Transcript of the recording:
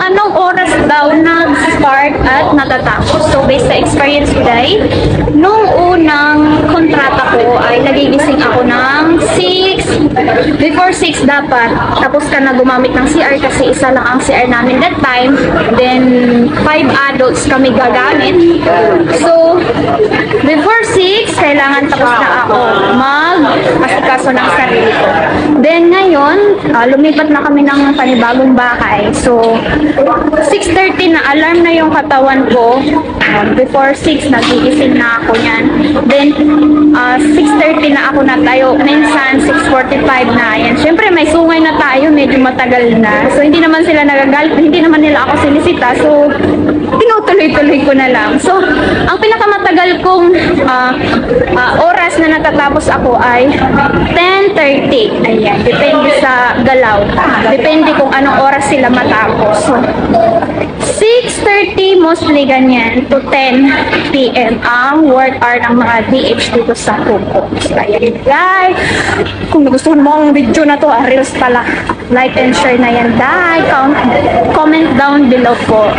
anong oras daw nag-start at natatapos? So, based sa experience ko dahil, nung unang kontrata ko ay nagigising ako ng 6, before 6 dapat, tapos ka na gumamit ng CR kasi isa lang ang CR namin that time, then 5 adults kami gagamit. So, before 6, kailangan tapos na ako mag-asikaso ng sarili ko. Then ngayon, lumipat na kami ng panibagong bahay. So, 6:30 na alarm na yung katawan ko. Before 6, nagigising na ako yan. Then, 6:30 na ako natayo. Minsan, 6:45 na. Yan. Siyempre, may sungay na tayo. Medyo matagal na. So, hindi naman sila nagagalit. Hindi naman nila ako sinisita. So, tinutuloy-tuloy ko na lang. So, ang pinakamatagal kong oras na natatapos ako ay 10:30. Ayan. Depende sa galaw. Depende kung anong oras sila matapos. So, 6:30 mostly ganyan to 10 PM ang work hour ng mga DH dito sa Kuko. Ayan guys. Kung nagustuhan mo ang video na to, reels pala. Like and share na yan. Comment down below po.